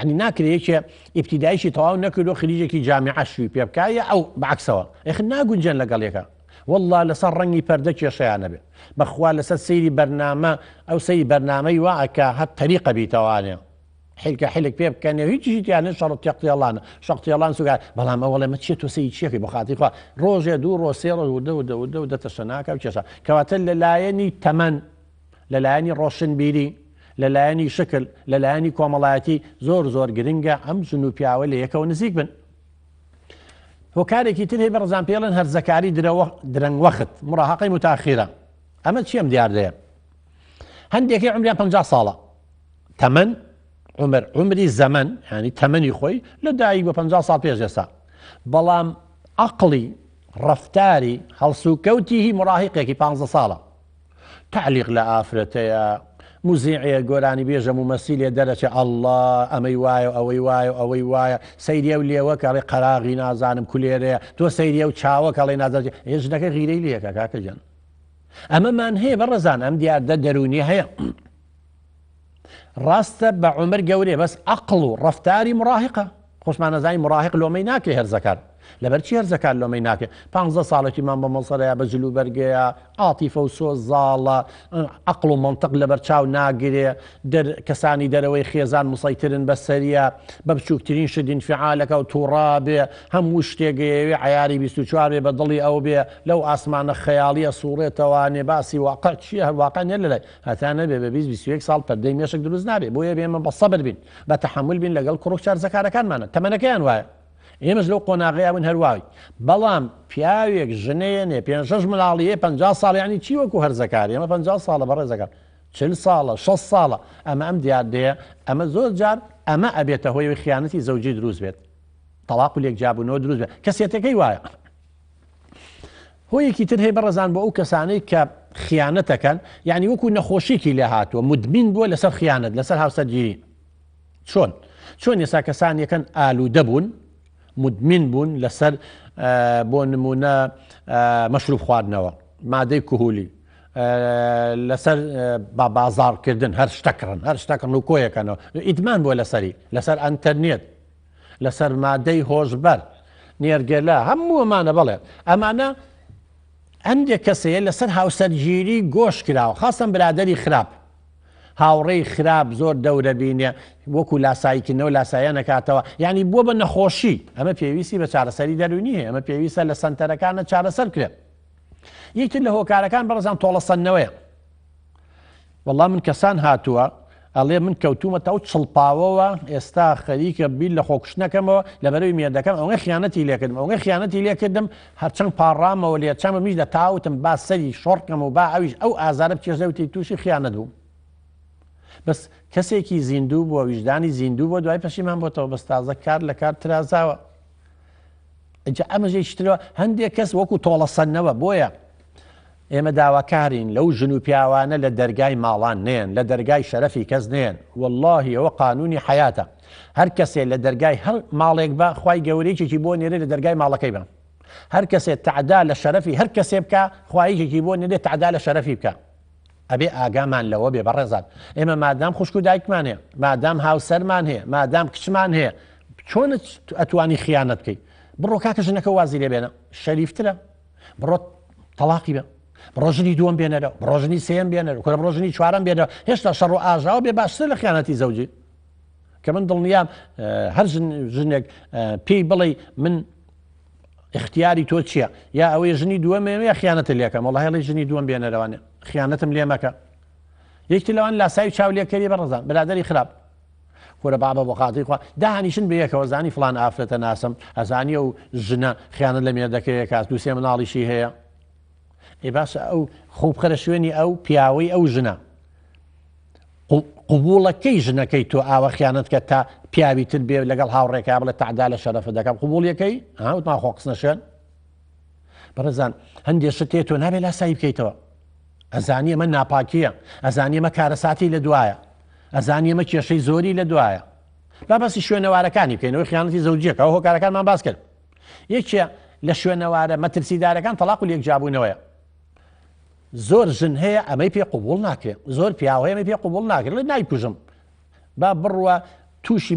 ینی ناکرێت یەکێ ئیبتیدایشی تەواو نەکردو خلیجێکی جامیعە شووی پێ بکایە ئەو بەعکسەوە ئەخ ناگونجێن لەگەڵ یەکە والله لەسەر ڕەنگی پەردە کێشەیانە بێ بەخوا لەسەر سەیری بەرنامە ئەو سەیری بەرنامەی واکە هەر تەریقە بیتەوانێ حیلکە حیلک پێ بکەنێ هیچی تیانە شەڕەت تێقتیاڵانە شەقتیاڵان سوگار بەڵام ئەوەڵێ مە چێت تۆ سەی چیەکەی بە خاتی خوا ڕۆژێ 2 ڕۆژ 3 ڕۆژ و دەتەشە ناکە و کێشە کەواتە لەلایەنی تەمەن لەلایەنی ڕۆشنبیری لەلایەنی شکل لەلایەنی کۆمەڵایەتی زۆر گرنگە ئەم ژن و پیاوە لە یەکەوە نزیک بن هۆکارێکی تر هەیە بەڕزان پێڵێن هەرزەکاری درەنگ وەخت مڕاهەقەی متاخیرە ئەمە چیم دیاردەیە هەندێکی عمریان 50 ساڵە تەمەن عمری زەمن ینی تەمەنی خۆی لە دایک بە 50 ساڵ پێش ئێستا بەڵام عەقڵی ڕەفتاری هەڵسوکەوتی هی مڕاهقێکی 15 ساڵە تعلیق لە ئافرەتەیە موزیعەیە گۆرانی بێژە ممەسیلێ دەرەچێ ئەڵڵا ئەمەی وایە ئەوەی وایە ئەوەی وایە سەیریە و لێوەکەڵێ قەراغی نازانم کولێرەیە تۆ سەیریە و چاوەکەڵێ نازانێت ژنەکە غیرەی لێەکە کاکەجان ئەمەمان هەیە بەڕێزان ئەم دیاردە دەرونی هەیە ڕاستە بە عومر گەورێ بەس عەقڵ و ڕەفتاری مڕاهقە خۆشمان نەزانی مڕاهق لۆمەی ناکرێ هەرزەکار لەبەر چی هەرزەکان لۆمەی ناکێ 15 ساڵێکی مان بە مەسەرەیە بە جلو بەرگەیە ئاتیفە و سۆزاڵە عەقڵ و مەنتەق لەبەر چاو ناگرێ کەسانی دەرەوەی خێزان مسەیترن بەسەریە بە بچووکترین شت ئینفعالەکە و تووڕا بێ هەموو شتێگەیەوێ عیاری 24 بێ بە دڵی ئەو بێ لەو ئاسمانە خەیاڵیە سوورێتەوانێ باسی واقع چیە هەرواقع نێ لەلای هەتا نەبێ بە 20 ساڵ پەردەی مێشک دروست نابێ بۆیە بێمە بە سەبر بین بە تەحمل بین لەگەڵ کوڕک چارزەکارەکانمانە تەمەنەکەیان وایە ئێمەش لەو قۆناغەیە بوون هەرواوی بەڵام پیاوێک ژنەیەنێ 5 منداڵیە 50 ساڵ ینی چی وەکو هەرزەکاری ئەمە 50 ساڵە بەڕێزەکان 40 ساڵە 6 ساڵە ئەمە ئەم دیاردەیە ئەمە زۆر جار ئەمە ئەبێتە هۆی خیانەتی زەوجی دروست بێت تەلاق و لێکجیابوونەوە دروست بێت کەسێتەکەی وایە هۆیەکی تر هەیە بەڕێزان بۆ ئەو کەسانەی کە خیانەتەکەن یعنی وەکو نەخۆشیکی لێ هاتووە مدمین بووە لەسەر خیانەت لەسەر هاوسەرگیری چۆن ئێستا کەسانیەکەن ئالوودە بوون مدمین بوون لەسەر بۆ نمونە مەشروب خواردنەوە مادەی کوهولی لەسەر بازارکردن هەر شتەکڕن و کۆیەکەنەوە ئیدمان بووە لەسەر ئەنتەرنێت لەسەر مادەی هۆشبەر نێرگەلا هەموو ئەمانە بەڵێ ئەمانە هەندێک کەسەیە لەسەر هاوسەرگیری گۆش کراوە خاستن برادەری خراپ هاوڕێی خراپ زۆر دەورە بینێ وەکو لاساییکردنەوە لاساییە نەکاتەوە یعنی بووە بە نەخۆشی ئەمە پێویستی بە چارەسەری دەرونی هەیە ئەمە پێویستە لە سەنتەرەکانە چارەسەر کرێت یەکتر لە هۆکارەکان بەڕێزان تۆڵەسەندنەوەیە وەڵام من کەسان هاتووە ئەڵێ من کەوتومەتە ئەو چڵپاوەوە ئێستا خەریکە بیل لە خۆکشتنەکەمەوە لەبەرەوەی مێردەکەم ئەوەی خیانەتی لێکردم هەرچەند پاڕامەوە لێ چەمە میش لە تاوتم با سەری شۆڕکەم و با ئەویش ئەو ئازارە بچێژەوتی تووشی خیانەت بوو بەس کەسێکی زیندوو بووە ویژدانی زیندوو بۆ دوای پەشیمان بۆتەوە بەس تازە کار لە کار ترازاوە ئەمەژەی شترەوە هەندێک کەس وەکو تۆڵەسەندنەوە بۆیە ئێمە داواکارین لەو ژن و پیاوانە لە دەرگای ماڵان نێن لە دەرگای شەرەفی کەس نێن واللهی ئەوە قانونی حیاتە هەر کەسێ لە دەرگای هەر ماڵێک بە خوای گەورەیەکی بۆ نێرێ لە دەرگای ماڵەکەی بە هەر کەسێ تعدا لە شەرەفی هەر کەسێ بکە خوایەکی بۆ نێرێ تعدا لە شەرەفی بکە ئەبێ ئاگامان لەوە بێ بەڕێزان ئێمە مادام خوشک و دایکمان هەیە مادام هاوسەرمان هەیە مادام کچمان هەیە چۆن ئەتوانی خیانەت بکەیت بڕۆ کاکە ژنەکە وازی لێ بێنە شەریفترە بڕۆ تەلاقی بە بڕۆژنی دووەم بێنەرەوە بڕۆژنی سێم بێنەرەوە کورە بڕۆژنی چوارەم بێنەوە هێشتا شەڕ و ئاژاوە بێ باشتر لە خیانەتی زەوجی کە من دڵنیام هەر ژنێک پێی بڵێ من اختیاری تۆ چییە یا ئەوەی ژنی دووەمێ یا خیانەتە لێکەم وەڵا هێڵی ژنی دووەم بێنەرەوانێ خیانەتم لێ مەکە یەکتی لەوان لاسایی چاو لێکەری بەڕزان برادەری خراپ کورە بابە بۆ خاتری خوا داهانیشن بە یەکەوە زانی فلان ئافرەتە ناسم ئەزانیە و ژنە خیانەت لە مێردەکەی کات دووسێ مناڵیشی هەیە ئێ باشە ئەو خوبخەرە شوێنی ئەو پیاوەی ئەو ژنە قوبوڵەکەی ژنەکەی تۆ ئاوە خیانەت کە تا پیاوی تر بێ لەگەڵ هاوڕێکا بڵێ تعدا لە شەرەفە دەکەم قوبوڵیەکەی هاوتمان خۆ قسنە شوێن بەڕێزان هەندێک شت تێ تۆ نابێ لاسایی بکەیتەوە ئەزانیە ئەمە ناپاکیە ئەزانیە ئەمە کارەساتی لە دوایە ئەزانیە ئەمە کێشەی زۆری لە دوایە با باسی شوێنەوارەکانی بکەینەوەی خیانەتی زەوجیەکە ئەو هۆکارەکانمان باس کرد یەکێ لە شوێنەوارە مەترسیدارەکان تەلاق و لێکجیابوونەوەیە زۆر ژن هەیە ئەمەی پێ قوبوڵ ناکرێت زۆر پیاوە هەیە ئەمەی پێ قوبوڵ ناکرێت لە نایکوژم با بڕوە تووشی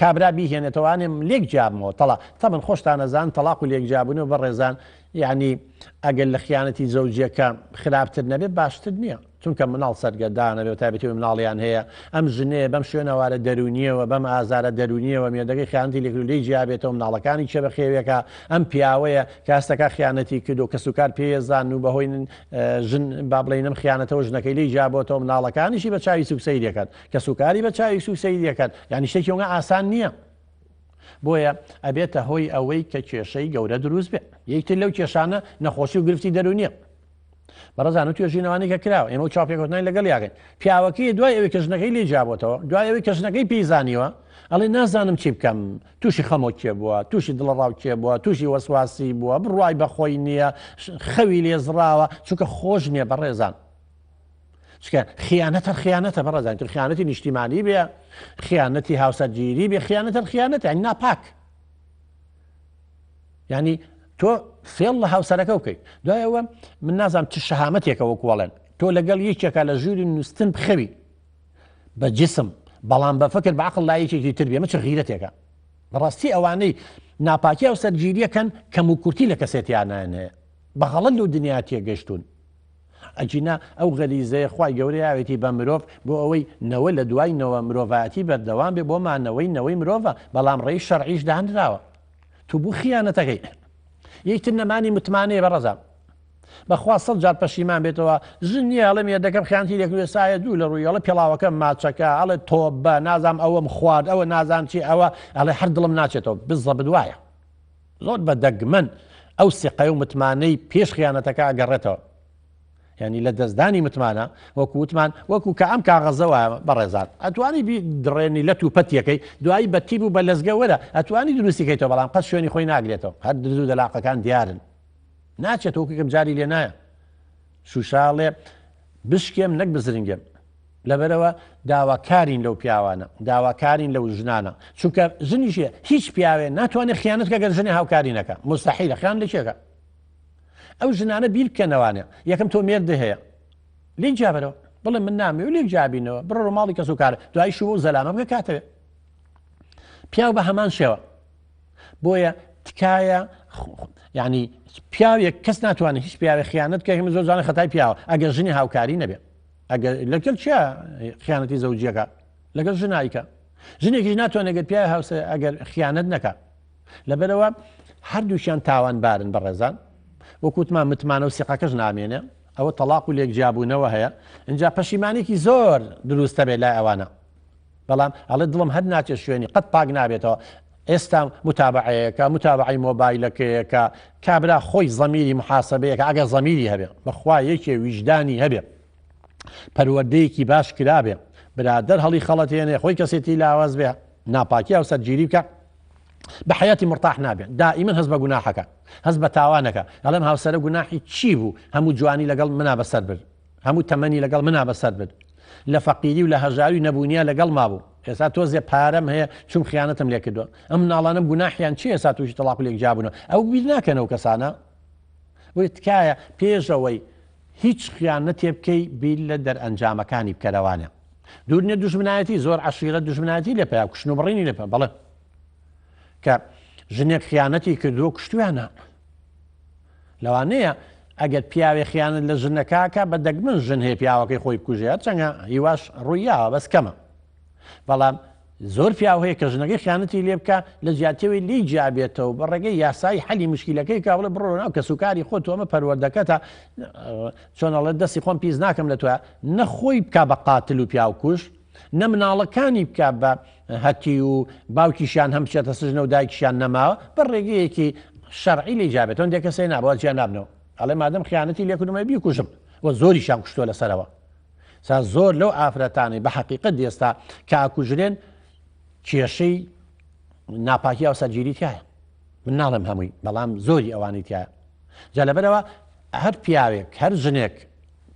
کابرا بیهێنێتەوانێم لێک جیابمەوە تەڵا تا من خۆشتان نەزان تەلاق و لێکجیابوونەوە بەڕێزان یعنی ئەگەر لە خیانەتی زەوجیەکە خراپتر نەبێت باشتر نییە چونکە مناڵ سەرگەردانەبێت تایبەتی مناڵیان هەیە ئەم ژنێ بەم شوێنەوارە دەرونیەوە بەم ئازارە دەرونیەوە مێردەکەی خیانەتی لێکلولەی جیابێتەوە مناڵەکانی چێ بە خێوێکە ئەم پیاوەیە کاستەکە خیانەتی کردو کە سوکار پێزان و بەهۆی ژن با بڵێنم خیانەتەوە ژنەکەی لی جیابەوە مناڵەکانیشی بە چاوی سوکسەی دەکەن کە سوکاری بە چاوی سوکسەی دەکەن یعنی شتێکی ئەوە ئاسان نییە بۆیە ئەبێتە هۆی ئەوەی کە کێشەی گەورە دروست بێت یەکتر لەو کێشانە نەخۆشی و گرفتی دەرونیە بەڕێزان و توێژینەوەی کە کراوە ئێمە و چاپێکوتنای لەگەڵ یاگەین پیاوەکەی دوای ئەوەی کە ژنەکەی لێ جیابەوە دوای ئەوەی کە ژنەکەی پێیزانیوە ئەڵێ نازانم چی بکەم تووشی خەمۆک کێ بووە تووشی دڵڕاو کێ بووە تووشی وەسواسی بووە بڕوای بەخۆی نییە خەوی لێزراوە چونکە خۆش نییە بەڕێزان چکە خیانەتە بەڕێزان تر خیانەتی نیشتیمانی بێ خیانەتی هاوسەرگیری بێ خیانەت یعنی ناپاک یعنی تۆ فێڵ لە هاوسەرەکە بکەیت دوایەوە من نازانم چ شەهامەتێکە وەکوڵێن تۆ لەگەڵ یەکێکە لە ژووری نووسن بخەوی بە جسم بەڵام بە فکر بە عەقڵ لای یەکێکی تر بێ ئەمە چ غیرەتێکە بەڕاستی ئەوانەی ناپاکی و سەرگیریەکەن کەم و کورتی لە کەسێتیانیان هەیە بەغەڵەت لەو دنیا تێگەشتون ئەجینا ئەو غەریزەیە خوای گەورەی ئاوێتی بە مرۆڤ بۆ ئەوەی نەوە لە دوایەوە مرۆڤایەتی بەردەوام بێ بۆمانەوەی نەوەی مرۆڤە بەڵام ڕێی شەرعیش داهێنراوە تو بوو خیانەتەکەی یەکتر نەمانی متمانەیە بەڕەزام بەخوا 100 جار پەشیمان بێتەوە ژن نییە ئەڵێ مێردەکەم خیانەتی لێک سایە دوو لە ڕووی ئەڵە پێڵاوەکەم ماچەکە ئەڵێ تۆ بە نازام ئەوەم خوارد ئەوە نازان چی ئەوە ئەڵێ هەر دڵم ناچێتەوە بزە بدوایە زۆر بەدەگمەن ئەو سیقەی و متمانەی پێش خیانەتەکە ئەگەڕێتەوە ینی لە دەستدانی متمانە وەکو وتمان وەکو کە ئەم کاغەزەوە بەڕێزان ئەتوانی دڕێنی لە توپەتیەکەی دوایی بەتی بوو بە لەزگە وەرە ئەتوانی دروستیکەیتەوە بەڵام قەت شوێنی خۆی ناگرێتەوە هەر درزوو دەلاقەکان دیارن ناچێت وەکوکەم جاری لێ نایە شوشاڵێ بشکێم نەک بزرنگێم لەبەرەوە داواکارین لەو پیاوانە داواکارین لەو ژنانە چونکە ژنیشیە هیچ پیاوێ ناتوانێت خیانەت کە گەر ژنی هاوکاری نەکە مستەحیلە خیان لەکێکە ئەو ژنانە بیر بکەنەوانێ یەکەم تۆ مێردە هەیە لێک جابەرەوە بڵێ من نامێ و لێک جابینەوە بڕۆ ماڵی کەس و کارە دوای شووە و زەلامە بکە کاتەوێ پیاو بە هەمان شێوە بۆیە تکایە یعنی پیاوێک کەس ناتوانێت هیچ پیاوێ خیانەت کە هەموو زۆر جوانە خەتای پیاوە ئەگەر ژنی هاوکاری نەبێ ئەگەر لەگەڵ چیە خیانەتی زەوجیەکە لەگەڵ ژنایکە ژنێکیش ناتوانێت گەر پیاوی هاوسە ئەگەر خیانەت نەکە لەبەرەوە هەردووشیان تاوانبارن بەڕێزان وەکوتمان متمانە و سیقەکەش نامێنێ ئەوە تەلاق و لێکجیابوونەوە هەیە اینجا پەشیمانێکی زۆر دروستە بێت لای ئەوانە بەڵام ئەڵێ دڵم هەر ناچێت شوێنی قەت پاک نابێتەوە ئێستا متابعەیەکە متابعی مۆبایلەکەیەکە کابرا خۆی زەمیری محاسبەیەکە ئەگەر زەمیری هەبێ بەخوا یەکێ ویژدانی هەبێ پەروەردەیەکی باش کرابێ برادەر هەڵی خەڵەتێنێ خۆی کەسێتی لاواز بێ ناپاکی ئەو سەرگیری بکە بە حیاتی مرتاح نابێت دائیمەن هەست بە گوناحەکە هەست بە تاوانەکە ئەڵێم هاوسەرە گوناحی چی بوو هەموو جوانی لەگەڵ منا بەسەر برد هەموو تەمەنی لەگەڵ منا بەسەر برد لە فەقیری و لە هەژاری نەبوونیە لەگەڵ مابوو ئێستا تۆزێ پارەم هەیە چوم خیانەتم لێ کردووە ئەم ناڵانم گوناحیان چی ئێستا تووشی تەلاق و لێکجیابوونەوە ئەو بیر ناکەنەوە کەسانە بۆی تکایە پێشەوەی هیچ خیانەتێ بکەی بیر لە دەرئەنجامەکانی بکەرەوانە دوور نیە دوژمنایەتی زۆر عەشیرەت دوژمنایەتی لێ پێیا کوشتن و بڕینی لێ پێ بەڵێ کە ژنێک خیانەتی کردووە کوشتویانە لەوانەیە ئەگەر پیاوێ خیانەت لە ژنەکەکە بە دەگمن ژن هەیە پیاوەکەی خۆی بکوژێت چەنگە هیواش ڕوویاوە بەس کەمە بەڵام زۆر پیاو هەیە کە ژنەکەی خیانەتی لێ بکە لە جیاتەوەی لی جیابێتەوە بە ڕێگەی یاسایی حەلی مشکلەکەی کاڵە بڕۆ ناو کە سوکاری خۆت ئەمە پەروەردەکەتە چۆنەڵێت دەستی خۆم پیس ناکەم لە توە نەخۆی بکە بە قاتل و پیاوکوش نە مناڵەکانی بکە بە هەتی و باوکیشیان هەم بچێتە سژنە و دایکیشیان نەماوە بە ڕێگەیەکی شەرعی لی جابێتەوە دێ کەسەی نابەوە جیان نابنەوە ئەڵێ مادەم خیانەتی لێکردمە بیکوژم وە زۆریشان کوشتووە لەسەرەوە سا زۆر لەو ئافرەتانی بە حەقیقەت ئێستا کە ئاکوژرێن کێشەی ناپاکی ئەو سەرگیری تایە من ناڵێم هەمووی بەڵام زۆری ئەوانی تایە جا لەبەرەوە هەر پیاوێک هەر ژنێک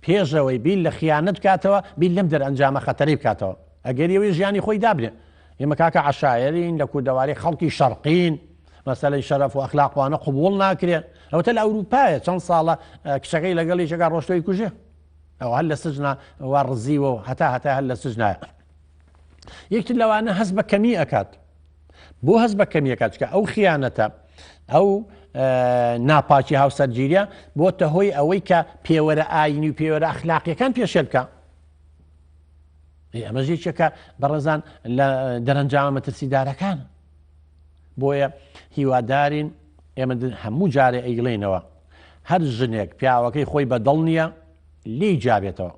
پێشەوەی بیل لە خیانەت بکاتەوە بیل لەم دەرئەنجامە خەتەرەی بکاتەوە ئەگەر ئەوەی ژیانی خۆی دابنێ ئێمە کاکە عەشایەرین لە کوردەواری خەڵکی شەرقین مەسەلەی شەرەف و ئەخلاقوانە قبوڵ ناکرێت ئەوەتە لە ئەوروپایە چەند ساڵە کچەکەی لەگەڵ یەکێکا ڕۆشتۆی کوژێ ئەو هەر لە سژنە وا ڕزیوە و هەتا هەر لە سژنایە یەکتر لەوانە هەست بە کەمی ئەکات بۆ هەست بە کەمی ئەکات چکە ئەو خیانەتە ئەو ناپاکی هاوسەرگیریە بۆتە هۆی ئەوەی کە پێوەرە ئاینی و پێوەرە ئەخلاقیەکان پێشێل بکە ئەمە ژێکێکە بەڕێزان لە دەرەنجامە مەترسیدارەکان بۆیە هیوادارین ئێمە هەموو جارێ ئەیگڵێنەوە هەر ژنێک پیاوەکەی خۆی بەدڵ نییە لی جابێتەوە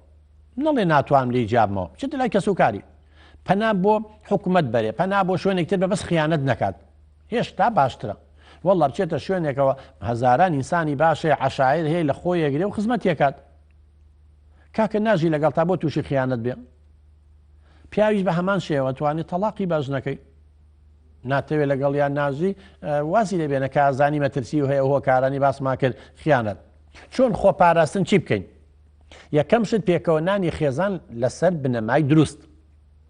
نەڵێ ناتوانم لی جابمەوە بچێتە لای کەسوکاری پەنا بۆ حکومەت بەرێ پەنا بۆ شوێنێکتر بە بەس خیانەت نەکات هێشتا باشترە وەڵا بچێتە شوێنێکەوە هەزاران ئینسانی باشێ عەشایر هەیە لە خۆی یەگرێ و خزمەتێکات کاکە ناژی لەگەڵ تا بۆ تووشی خیانەت بێ پیاویش بە هەمان شێوە توانێت تەلاقی باشنەکەی ناتەوێت لەگەڵ یان ناژی وازی لێبێنە کە ئازانی مەترسی و هەیە هۆ کارانی باسما کرد خیانەت چۆن خۆپاراستن چی بکەین یەکەم شت پێکەوەنانی خێزان لەسەر بنەمای دروست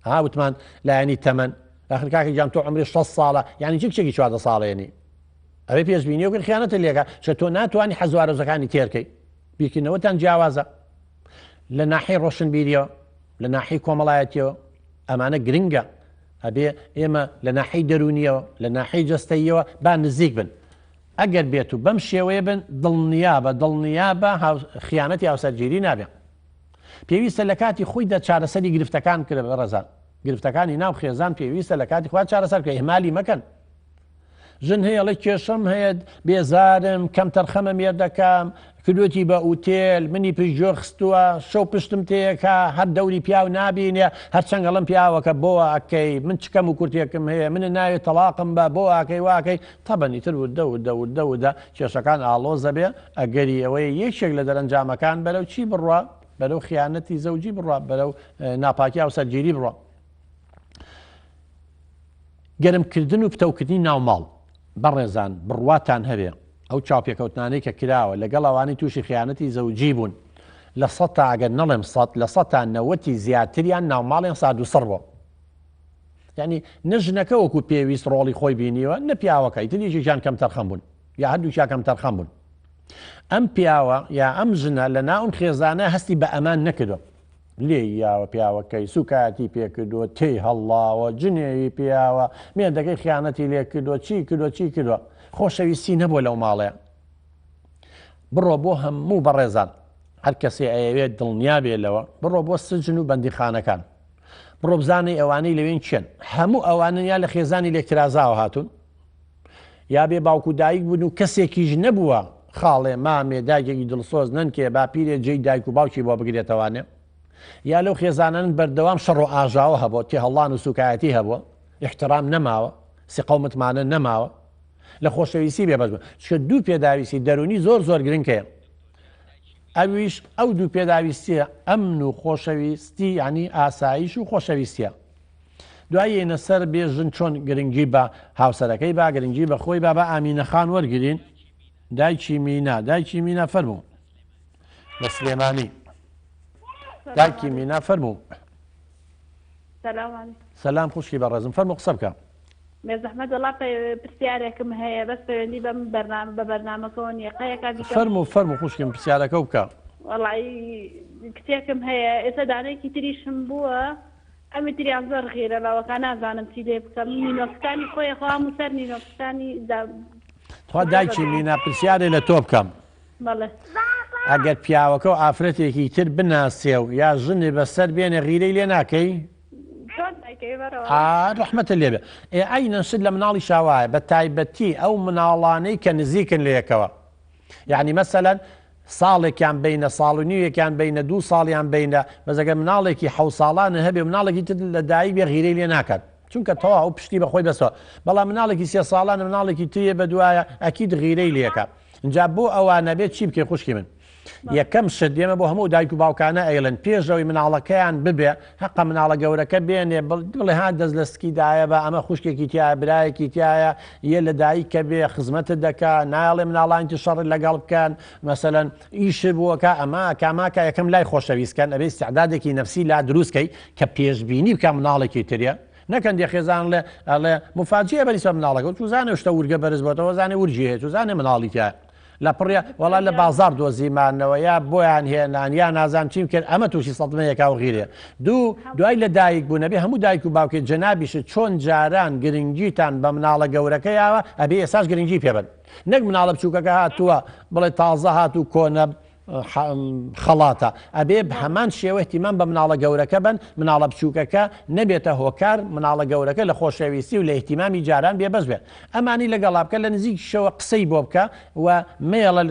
وتمان لایەنی تەمەن داخل کاکی جام تۆ عمری 6 ساڵە یعنی چێکی 14 ساڵێنی ئەوێ پێشبینی و کرد خیانەتە لێکە چە تۆ ناتوانانی حەزوارەزەکانی تێرکەی بیرکردنەوەتان جیاوازە لە ناحی ڕۆشنبیریەوە لە ناحی کۆمەڵایەتیەوە ئەمانە گرنگە ئەبێ ئێمە لە ناحەی دەرونیەوە لە ناحەی جەستەیەوە با نزیک بن ئەگەر بێت و بەم شێوەیە بن دڵنیابە خیانەتی هاوسەرگیری نابێ پێویستە لە کاتی خۆیدا چارەسەری گرفتەکان کرد بە ڕێزان گرفتەکانی ناو خێزان پێویستە لە کاتی خوا چارەسەر کە ئیهمالی مەکەن ژن هەیەڵی کێشم هەیە بێزارم کەم تەرخەمە مێر دەکەم کردوەتی بە ئوتێل منی پژۆ خستووە شەو پشتم تەیەکە هەر دەوری پیاو نابینێ هەرچەنگەڵم پیاوەکە بۆ ئەکەی من چکەم و کورتێکم هەیە منە ناوێت تەلاقم بە بۆ ئاکەی واکەی تەبەنیتر وردە کێشەکان ئاڵۆزە بێ ئەگەری ئەوەی یەکێک لە دەرەنجامەکان بەرەو چی بڕوە بەرەو خیانەتی زەوجی بڕوە بەرەو ناپاکی هاوسەرگیری بڕوە گەرمکردن و پتەوکردنی ناوماڵ بەڕێزان بڕواتان هەبێ ئەو چاوپێکەوتنانەی کە کراوە لەگەڵ ئەوانی تووشی خیانەتی زەوجی بوون لە سەد تا ئەگەر نەڵێم سەد لە سەد تا نەوەتی زیاتریان ناوماڵیان ساد و سڕ بووە یعنی نەژنەکە وەکو پێویست ڕۆڵی خۆی بینیوە نە پیاوەکەی تریشیان کەم تەرخەم بوون یا هەردووشیا کەم تەرخەم بوون ئەم پیاوە یا ئەم ژنە لە ناون خێزانە هەستی بە ئەمان نەکردو لێ یاوە پیاوەکەی سوکاتی پێکردووە تێی هەڵڵاوە جنێوی پیاوە مێردەکەی خیانەتی لێ کردووە چی کردووە خۆشەویستی نەبووە لەو ماڵەیە بڕۆ بۆ هەموو بەڕێزان هەر کەسێ ئەیەوێت دڵنیا بێتەوە بڕۆ بۆ سجن و بەندیخانەکان بڕۆ بزانەی ئەوانەی لەوێن چێن هەموو ئەوانن یا لە خێزانی لێکترازاوە هاتوون یا بێ باوکو دایک بوون و کەسێکیش نەبووە خاڵێ مامێ دایکێکی دڵسۆز ننکێ با پیرێ جێی دایک و باوکی بۆ بگرێتەوانێ یا لەو خێزانن بەردەوام شەڕ و ئاژاوە هەبوو تێ هەڵڵان و سوکایەتی هەبووە احترام نەماوە سقەومتمانە نەماوە لە خۆشەویستی بێبەز بوو چکە دوو پێداویستی دەرونی زۆر گرنگکەیە ئەویش ئەو دوو پێداویستیە ئەمن و خۆشەویستی ینی ئاسایش و خۆشەویستیە دوای ئێنە سەر بێژن چۆن گرنگی بە هاوسەرەکەی با گرنگی بە خۆی با بە ئامینەخان وەرگرین دایکی مینا فەرموو بە سلێمانی دایکی مینا فەرموو سەلام خوشکی بە ڕێزم فەرموو قسە بکە زەحمەت وڵا پرسیارێکم هەیە بەس پەیوەندی بەم بە بەرنامەکەەوە نیقەیەکە فەرموو خوشکم پرسیارەکە بکە وەڵی کتێکم هەیە ئێستا دانەیەکی تریشم بووە ئەمی تریان زۆر غیرە لەوەکە نازانم چی لێ بکەم نینۆکستانی خۆی خۆم و سەر نینۆکستانی خوا دایکی مینا پرسیارێ لە تۆ بکەم ئەگەر پیاوەکە و ئافرەتێکی تر بناسێ و یا ژنێ بەسەر بێنێ غیرەی لێ ناکەی ڕحمەتە لێبێ ئەینەن شت لە مناڵی شاوایە بە تایبەتی ئەو مناڵانەی کە نزیکن لەیەکەوە یعنی مەسەلەن ساڵێکیان بینە ساڵ و نیوێکیان بینە 2 ساڵیان بینە بەزەگە مناڵێکی 7 ساڵانە هەبێ مناڵێکی تر لە دایک بێ غیرەی لێ ناکات چونکە تەواو ئەو پشتی بەخۆی بەسەوە بەڵام مناڵێکی 3 ساڵانە مناڵێکی تریە بە دوایە ئەکید غیرەی لێکە اینجا بۆ ئەوانە بێت چی بکەی خوشکی من یەکەم شت دێمە بۆ هەموو دایک و باوکانە ئەیڵن پێشەوەی مناڵەکەیان ببێ حەقە مناڵە گەورەکە بێنێ بڵێ ها دەست لە سکیدایە بە ئەمە خوشکێکی تایە برایەکی تایە یە لە دایککە بێ خزمەتت دەکا ناڵێ مناڵانتی شەڕی لەگەڵ بکەن مەسەلەن ئیش بووەکە ئەمە کاماکە یەکەم لای خۆشەویستکەن ئەبێ استعدادێکی نەفسی لا دروستکەی کە پێشبینی بکە مناڵێکی تریە نەکەن دێ خێزان لێ مفاجیە بەریسە مناڵەکە توزانێ شتە ورگە بەرز بۆتەوە زانێ ورجی هەیە توزانێ مناڵی تایە لە پڕە وەڵا لە بازار دۆزیمانەوە یا بۆیان هێنان یا نازان چیم کرد ئەمە تووشی سەڵمەیەکا و غیرێ دوای لە دایک بوو نەبێ هەموو دایک و باوکێت جەنابیشت چۆن جاران گرنگیتان بە مناڵە گەورەکەیەوە ئەبێ ئێساش گرنگی پێبن نەک مناڵە بچووکەکە هاتووە بڵێ تازە هاتوو کۆنە خەڵاتە ئەبێ هەمان شێوە احتیمام بە مناڵە گەورەکە بن مناڵە بچووکەکە نەبێتە هۆکار مناڵە گەورەکە لە خۆشەویستی و لە احتیمامی جاران بێبەز بێت ئەمانی لەگەڵا بکە لە نزیکیشەوە قسەی بۆ بکە و مێڵە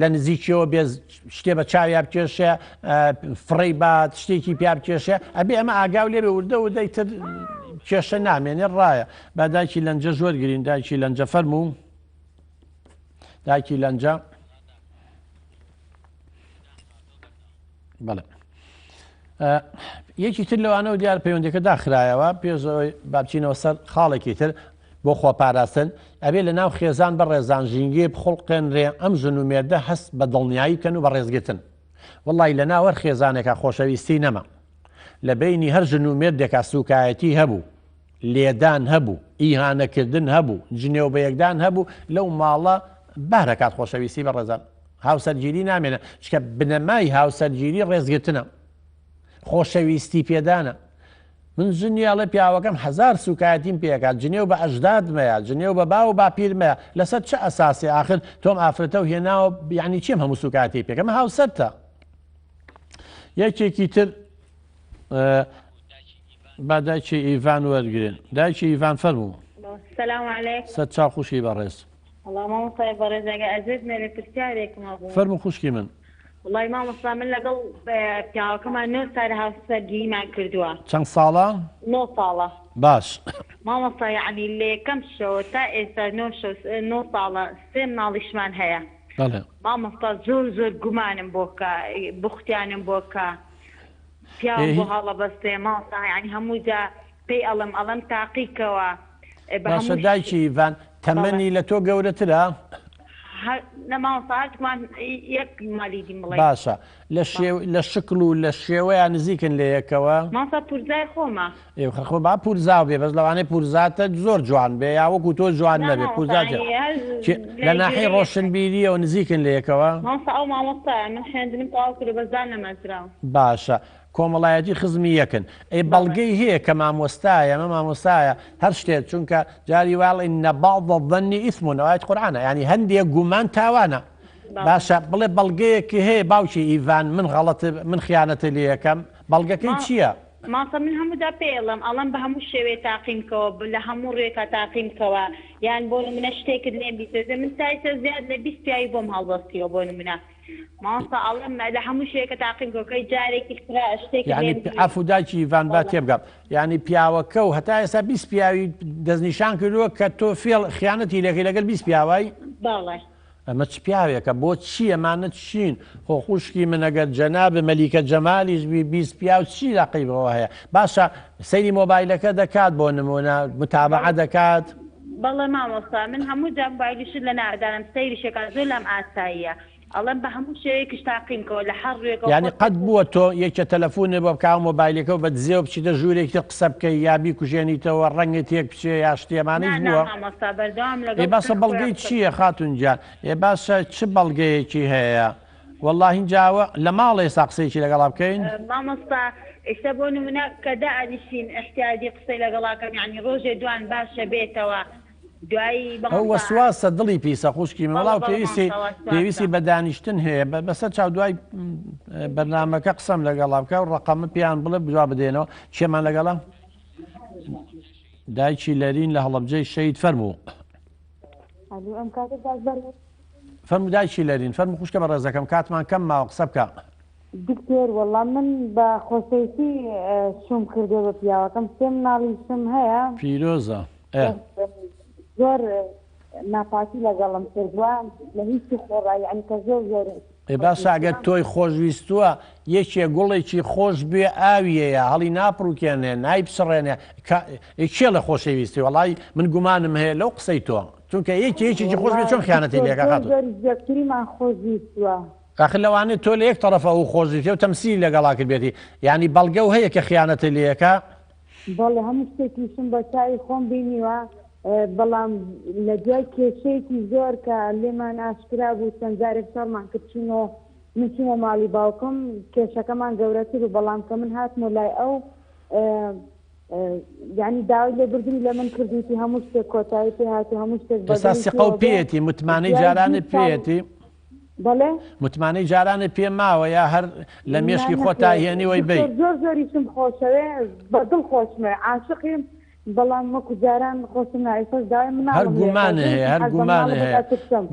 لە نزیکیەوە بێ شتێ بە چاویا بکێشە فڕی بات شتێکی پیا بکێشە ئەبێ ئەمە ئاگاو لێبێ وردە و دەیتر کێشە نامێنێ ڕایە با دایکی لەنجە زۆر گرین دایکی لەنجە فەرموو دایکی لەنجە بەڵێ یەکی تر لەوانەوە دیار پەیوەندەکە داخرایەوە پێشەوەی بابچینەوە سەر خاڵێکی تر بۆ خۆپاراستن ئەبێ لە ناو خێزان بە ڕێزان ژینگێ بخڵقێن ڕێ ئەم ژن و مێردە هەست بە دڵنیایی بکەن و بە ڕێزگرتن وەڵی لە ناوەر خێزانێکە خۆشەویستی نەما لە بینی هەر ژن و مێردێکا سوکایەتی هەبوو لێدان هەبوو ئیهانەکردن هەبوو جنێو بە یەکدان هەبوو لەو ماڵە بارەکات خۆشەویستی بە ڕێزان هاوسەرگیری نامێنە چکە بنەمای هاوسەرگیری ڕێزگرتنە خۆشەویستی پێدانە من ژنیاڵە پیاوەکەم هزار سوکایەتیم پێکات جنێو بە ئەژدادمەیە جنێو بە باو با پیرمەیە لەسەر چه ئەساسی آخر تۆم ئافرەتە و هێناوە یعنی چیم هەموو سوکاتی پێکەمە هاوسەرتە یەکێکی تر با دایکی ئیڤان وەرگرن دایکی ئیڤان فەرموو سلام علیکم سەد چاو خوشی بەڕێز والله مامۆستای بەڕێز ئەگە ئەزێت مێرە پرسیارێکم هەبوو فەرموو خوشکی من وڵی مامۆستا من لەگەڵ پیاوەکەمان 9 سال هاوسەرگیریمان کردووە چەند ساڵە 9 ساڵە باش مامۆستا یعنی لە یەکەم شەوە تا ئێستا 9 ساڵە 3 ماڵیشمان هەیە بەڵێ مامۆستا زۆر گومانم بۆ بختیانم بۆ کە پیاوە بۆ هەڵە بەستێ مامۆستا یعنی هەمووجا پێی ئەڵم تاقیکەوە باشە دایکی ئیڤان تەمەنی لە تۆ گەورەترە نەماوەساعتمان یەک مالیدی بڵێ باشە لە شکل و لە شێوەیان نزیکن لە یەکەوە ماسا پورزای خۆمە خۆ با پورزاو بێ بەس لەوانەیە پورزاتە زۆر جوان بێ یاوەکو تۆ جوان نەبێت پورزات لە ناحی ڕۆشنبیریەوە نزیکن لە یەکەوە ماسا ئەو مامۆستایە من خوێندنم تەواو کرد بەزان نەمەزراوە باشە کۆمەڵایەتی خزمی یەکن ئەی بەڵگەی هەیە کە مامۆستایە مە مامۆستایە هەر شتێک چونکە جاری واڵی نەباڵ ظەنی ئیثمون ئەوایەت قورئانە ینی هەندێک گومان تاوانە باشە بڵێ بەڵگەیەکی هەیە باوکی ئیڤان من غەڵەت من خیانەتە لێ یەکەم بەڵگەکەی چییە؟ ماسا من هەموودا پێڵم ئەڵم بە هەموو شێوێ تاقیمکەوە لە هەموو ڕێکە تاقیمکەوە یان بۆ منە شتێکت لێم بیسێ من سایتە زیاد لە 20 پیاوی بۆم هەڵبەستیەوە بۆ منە ماسا ئەڵم لە هەموو شتێکە تاقیمکەوەکەی جارێکی خرا شتێک یعنی ئەفوداکی ئیڤان با تێبگەم یعنی پیاوەکە و هەتا ئێستا 20 پیاوی دەستنیشان کردووە کە تۆ فێڵ خیانەتی لەکەی لەگەڵ 20 پیاوای باڵێ ئەمە چ پیاوێکە بۆ چیەمانە چین خۆ خوشکی من ئەگەر جەنابە مەلیکە جەمالیش بی 20 پیاو چی ڕقیبەوە هەیە باشە سەیری مۆبایلەکە دەکات بۆ نمونە متابعە دەکات بەڵێ مامۆستا من هەموو جا مۆبایلیشت لە نادانم سەیریشێکە زۆر لەم ئاساییە ئەڵێم بە هەموو شەیەکیش تاقیمکەوە لە هەر ڕێگە یعنی قەت بووە تۆ یەکە تەلەفۆنێ بۆ بکاو مۆبایلەکە و بە دزێ و بچیتە ژوورێکی قسە بکەی یابی کوژێنیتەوە ڕەنگت تێک بچێ یا شتێمانەی بووە ێ باشە بەڵگەی چییە خاتونجان ێ باشە چ بەڵگەیەکی هەیە وەڵڵاهی جاوە لە ماڵێ سا قسەیەکی لەگەڵا بکەین مامۆستا ئێستا بۆ نمونە کە دائنیشین احتیاجی قسەی لەگەڵاکەم یعنی ڕۆژێ دوان باشە بێتەوە ئەو وەسواسە دڵی پیسە خوشکی مەڵاو پێویستی بە دانیشتن هەیە بەسەر چاو دوای بەرنامەکە قسەم لەگەڵا بکە و ڕقەمە پیان بڵێ بجوا بدێنەوە چێمان لەگەڵا دایکی لەرین لە هەڵەبجەی شەید فەرموو فەرموو دایکی لەرین فەرموو خوشکە بە ڕێزەکەم کاتمان کەم ماوە قسە بکە دکتۆر وەڵا من بە خۆشەویستی شوم کردو بە پیاوەکەم سێ مناڵیشم هەیە پیرۆزە زۆر ناپاکی لەگەڵم کردووە لە هیچی خۆڕایی یعنی کە زۆر باشە ئەگەر تۆی خۆشویستووە یەکێ گوڵێکی خۆش بێ ئاویەیە هەڵی ناپڕوکێنێ نای بسڕێنێ کێ لە خۆشەویستی وەڵی من گومانم هەیە لەو قسەی تۆ چونکە یەکێکی خۆش بێ چۆن خیانەتی لێکە زیاتریمان خۆشویستووە ئاخر لەوانێت تۆ لە یەک تەرەفە و خۆشویستێ و تەمسیلی لەگەڵا کرد بێتی یعنی بەڵگە و هەیە کە خیانەتی لێکە بەڵێ هەموو شتێکیشم بە چاوی خۆم بینیوە بەڵام لە دوای کێشەیەکی زۆر کە لێمان ئاشکرا بوو چەند جارێک شەڕمان کردچینەوە من چینە ماڵی باوکم کێشەکەمان گەورەتر و بەڵام کە من هاتمە لای ئەو یعنی داوای لێبوردنی لە من کردویتی هەموو شتێک کۆتایی پێ هاتی هەموو شتێک ئێستا سقە و پێیەتی متمانەی جارانت پێیەتی بەڵێ متمانەی جارانت پێ ماوە یا هەر لە مێشکی خۆتا هێنیوەی بێ زۆریشم خۆشەوێ بەدڵ خۆشمێ عاشقیم بەڵام وەکو جاران خۆشم نایفەش داوای من هەر گومانە هەیە هەر گومانە هەیە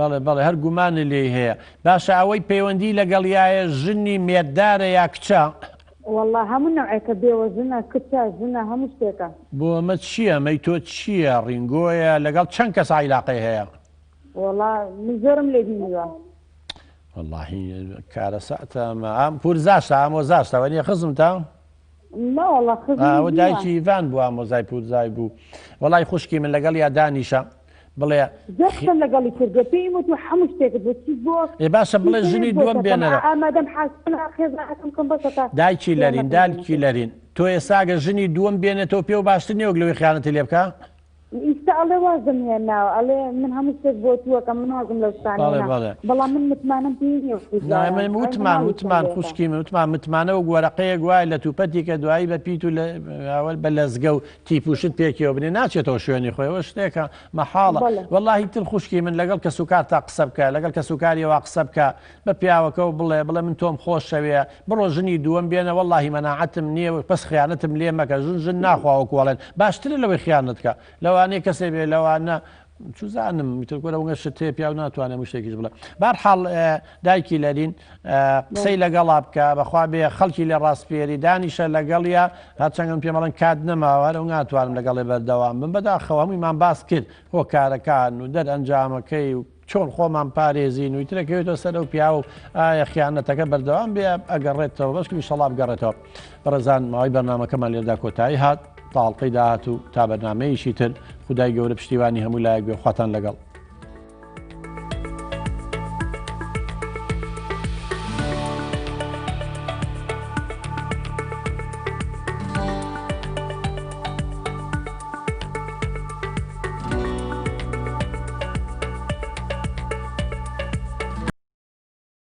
بەڵێ بەڵێ هەر گومانە لێ هەیە باشە ئەوەی پەیوەندی لەگەڵیایە ژنی مێرددارە یا کچە والله هەموو نوعێکە بێوەژنە کچە ژنە هەموو شتێکە بۆ ئەمە چییە مەی تۆ چییە ڕینگۆیە لەگەڵ چەند کەس عیلاقەی هەیە والله من زۆرم لێ بینیوە واللهی کارە سەعتە ئەم پورزاشتە ئامۆزاشتە وەنیە خزم تا ئەوە دایکی ئیڤان بوو ئامۆزای پورزای بوو وەڵی خوشکی من لەگەڵ یا دانیشە بڵێ لەگەڵی کردە پێیم و هەموو شتێکت ێ باشە بڵێ ژنی دووەم بێنەرە دایکی لەرین دایکی لەرین تۆ ئێساگە ژنی دووەم بێنێتەوە پێ و باشتر نیێوە لەوەی خیانەتی لێ بکە ئیستا ئەڵێ وازم هێناوە ئەڵێ من هەموو شتێک بۆ تووەکە من وازم لە بەڵام من متمانم پێ وتمان خوشکی من وتمان متمانە و گوەرەقەیە گوای لە توپەتی کە دوایی بە پیت و ئەوەل بە لەزگە و تیپوشت پێکەوە بنێ ناچێتەوە شوێنی خۆیەوە شتێکە مەحاڵە وەڵاهی تر خوشکی من لەگەڵ کە سوکار تا قسە بکە لەگەڵ کە سوکاریەوە قسە بکە بە پیاوەکە و بڵێ من تۆم خۆش شەوەیە بڕۆ ژنی دووەم بێنە وەڵاهی مەناعەتم نییە و پس خیانەتم لێ مەکە ژن ناخواوەکوڵێن باشترە لەوەی خیانەتکە لەوانەیە کەسێ بێ لەوانە چزانم میترگۆرەوە شتێ پیا و ناتوانێت شتێکیش بڵێ بەرحاڵ دایکی لەرین قسەی لەگەڵا بکە بەخوا بێ خەڵکی لێ ڕاستپێری دانیشە لەگەڵیا هەرچەندم پێمەڵەن کات نەماوەرە و ناتوانم لەگەڵێ بەردەوام بم بەداخەوە هەموویمان باس کرد هۆکارەکان و دەرئەنجامەکەی و چۆن خۆمان پارێزین و ترەکەوێتەوە سەر و پیا و ئایا خیانەتەکە بەردەوام بێ ئەگەڕێتەوە بەشکی شەڵا بگەڕێتەوە بەڕێزان ماوەی بەرنامەکەمان لێردا کۆتایی هات تاڵقەی داهات و تا بەرنامەیەشی تر خودای گەورە پشتیوانی هەموو لایەک بێ خواتان لەگەڵ